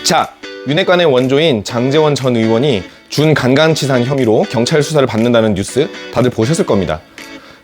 자, 윤핵관의 원조인 장제원 전 의원이 준간강치산 혐의로 경찰 수사를 받는다는 뉴스 다들 보셨을 겁니다.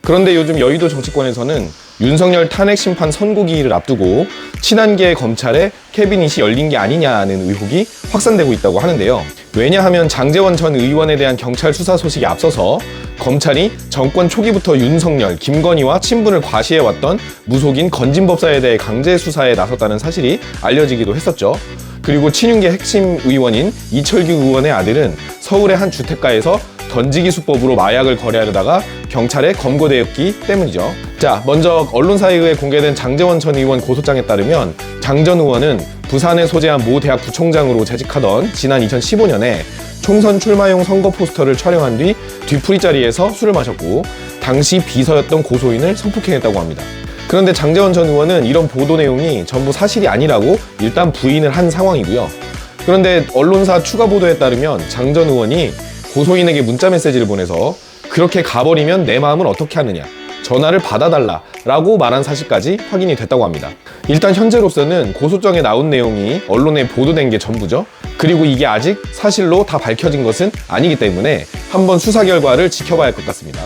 그런데 요즘 여의도 정치권에서는 윤석열 탄핵 심판 선고기일을 앞두고 친한계 검찰에 캐비닛이 열린 게 아니냐는 의혹이 확산되고 있다고 하는데요. 왜냐하면 장제원 전 의원에 대한 경찰 수사 소식이 앞서서 검찰이 정권 초기부터 윤석열, 김건희와 친분을 과시해왔던 무속인 건진법사에 대해 강제 수사에 나섰다는 사실이 알려지기도 했었죠. 그리고 친윤계 핵심 의원인 이철규 의원의 아들은 서울의 한 주택가에서 던지기 수법으로 마약을 거래하려다가 경찰에 검거되었기 때문이죠. 자, 먼저 언론사에 의해 공개된 장제원 전 의원 고소장에 따르면 장 전 의원은 부산에 소재한 모 대학 부총장으로 재직하던 지난 2015년에 총선 출마용 선거 포스터를 촬영한 뒤 뒤풀이 자리에서 술을 마셨고 당시 비서였던 고소인을 성폭행했다고 합니다. 그런데 장제원 전 의원은 이런 보도 내용이 전부 사실이 아니라고 일단 부인을 한 상황이고요. 그런데 언론사 추가 보도에 따르면 장 전 의원이 고소인에게 문자 메시지를 보내서 그렇게 가버리면 내 마음은 어떻게 하느냐, 전화를 받아달라 라고 말한 사실까지 확인이 됐다고 합니다. 일단 현재로서는 고소장에 나온 내용이 언론에 보도된 게 전부죠. 그리고 이게 아직 사실로 다 밝혀진 것은 아니기 때문에 한번 수사 결과를 지켜봐야 할 것 같습니다.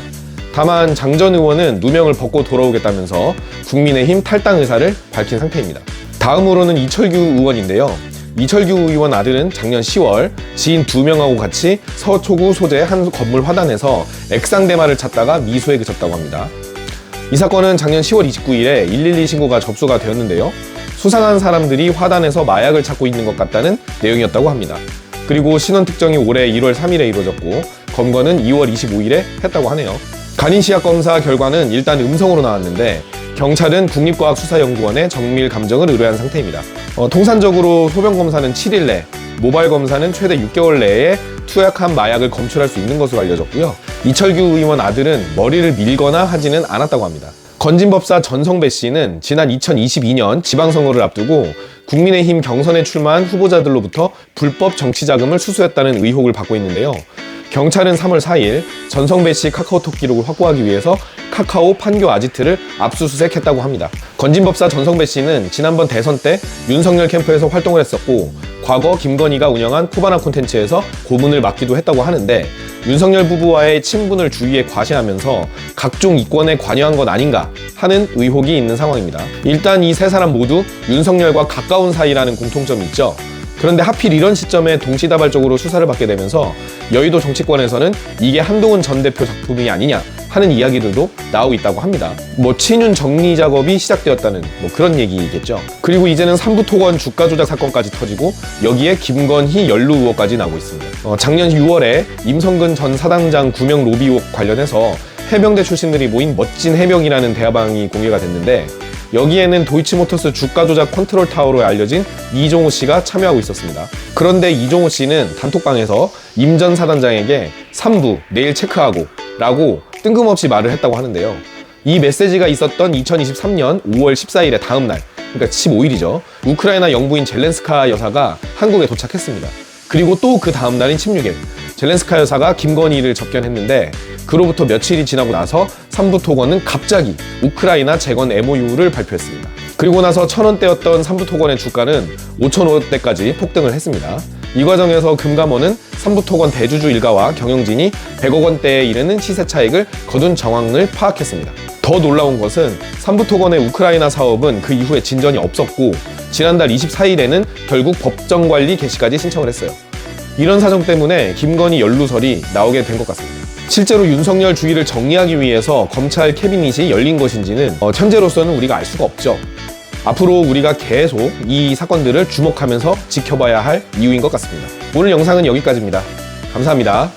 다만 장 전 의원은 누명을 벗고 돌아오겠다면서 국민의힘 탈당 의사를 밝힌 상태입니다. 다음으로는 이철규 의원인데요. 이철규 의원 아들은 작년 10월 지인 2명하고 같이 서초구 소재 한 건물 화단에서 액상대마를 찾다가 미수에 그쳤다고 합니다. 이 사건은 작년 10월 29일에 112 신고가 접수가 되었는데요. 수상한 사람들이 화단에서 마약을 찾고 있는 것 같다는 내용이었다고 합니다. 그리고 신원 특정이 올해 1월 3일에 이루어졌고 검거는 2월 25일에 했다고 하네요. 간이시약 검사 결과는 일단 음성으로 나왔는데 경찰은 국립과학수사연구원에 정밀 감정을 의뢰한 상태입니다. 통산적으로 소변 검사는 7일 내, 모발 검사는 최대 6개월 내에 투약한 마약을 검출할 수 있는 것으로 알려졌고요. 이철규 의원 아들은 머리를 밀거나 하지는 않았다고 합니다. 건진법사 전성배 씨는 지난 2022년 지방선거를 앞두고 국민의힘 경선에 출마한 후보자들로부터 불법 정치자금을 수수했다는 의혹을 받고 있는데요. 경찰은 3월 4일 전성배 씨 카카오톡 기록을 확보하기 위해서 카카오 판교 아지트를 압수수색했다고 합니다. 건진법사 전성배 씨는 지난번 대선 때 윤석열 캠프에서 활동을 했었고 과거 김건희가 운영한 코바나 콘텐츠에서 고문을 맡기도 했다고 하는데 윤석열 부부와의 친분을 주위에 과시하면서 각종 이권에 관여한 것 아닌가 하는 의혹이 있는 상황입니다. 일단 이 세 사람 모두 윤석열과 가까운 사이라는 공통점이 있죠. 그런데 하필 이런 시점에 동시다발적으로 수사를 받게 되면서 여의도 정치권에서는 이게 한동훈 전 대표 작품이 아니냐 하는 이야기들도 나오고 있다고 합니다. 친윤 정리 작업이 시작되었다는 그런 얘기겠죠. 그리고 이제는 삼부토건 주가 조작 사건까지 터지고 여기에 김건희 연루 의혹까지 나오고 있습니다. 작년 6월에 임성근 전 사당장 구명 로비 의혹 관련해서 해병대 출신들이 모인 멋진 해병이라는 대화방이 공개가 됐는데 여기에는 도이치모터스 주가 조작 컨트롤 타워로 알려진 이종호 씨가 참여하고 있었습니다. 그런데 이종호 씨는 단톡방에서 임 전 사단장에게 3부 내일 체크하고 라고 뜬금없이 말을 했다고 하는데요. 이 메시지가 있었던 2023년 5월 14일의 다음날, 그러니까 15일이죠. 우크라이나 영부인 젤렌스카 여사가 한국에 도착했습니다. 그리고 또 그 다음날인 16일 젤렌스카 여사가 김건희를 접견했는데 그로부터 며칠이 지나고 나서 삼부토건은 갑자기 우크라이나 재건 MOU를 발표했습니다. 그리고 나서 1,000원대였던 삼부토건의 주가는 5,500원대까지 폭등을 했습니다. 이 과정에서 금감원은 삼부토건 대주주 일가와 경영진이 100억 원대에 이르는 시세 차익을 거둔 정황을 파악했습니다. 더 놀라운 것은 삼부토건의 우크라이나 사업은 그 이후에 진전이 없었고 지난달 24일에는 결국 법정관리 개시까지 신청을 했어요. 이런 사정 때문에 김건희 연루설이 나오게 된 것 같습니다. 실제로 윤석열 주의를 정리하기 위해서 검찰 캐비닛이 열린 것인지는 현재로서는 우리가 알 수가 없죠. 앞으로 우리가 계속 이 사건들을 주목하면서 지켜봐야 할 이유인 것 같습니다. 오늘 영상은 여기까지입니다. 감사합니다.